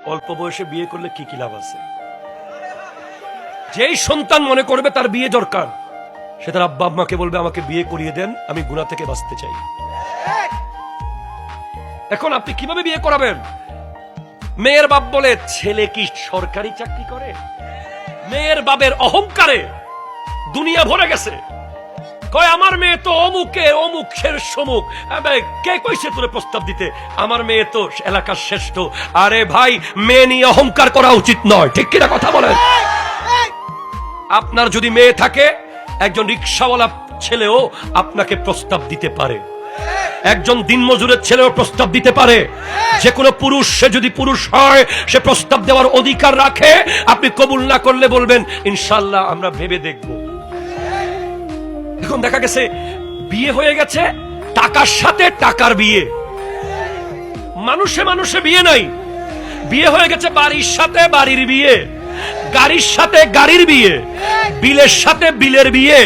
অল্প বয়সে বিয়ে করলে কি কি লাভ আছে? যেই সন্তান মনে করবে তার বিয়ে দরকার, সে তার আব্বা আম্মাকে বলবে আমাকে বিয়ে করিয়ে দেন, আমি গুনাহ থেকে বাঁচতে চাই। এখন আপনি কিভাবে বিয়ে করাবেন? মেয়ের বাপ বলে ছেলে কি সরকারি চাকরি করে? মেয়ের বাপের অহংকারে দুনিয়া ভরে গেছে। কয় আমার মেয়ে তো অমুকের সমুখ। কে কইছে তোরে প্রস্তাব দিতে? আমার মেয়ে তো এলাকার শ্রেষ্ঠ। আরে ভাই, মেয়ে নিয়ে অহংকার করা উচিত নয়, ঠিক কিনা কথা বলেন? আপনার যদি মেয়ে থাকে, একজন রিকশাওয়ালা ছেলেও আপনাকে প্রস্তাব দিতে পারে, একজন দিনমজুরের ছেলেও প্রস্তাব দিতে পারে। যে কোনো পুরুষ, সে যদি পুরুষ হয়, সে প্রস্তাব দেওয়ার অধিকার রাখে। আপনি কবুল না করলে বলবেন ইনশাআল্লাহ আমরা ভেবে দেখব। এখন দেখা গেছে বিয়ে হয়ে গেছে টাকার সাথে টাকার বিয়ে, মানুষে মানুষে বিয়ে নাই। বিয়ে হয়ে গেছে বাড়ির সাথে বাড়ির বিয়ে, গাড়ির সাথে গাড়ির বিয়ে, বিলের সাথে বিলের বিয়ে।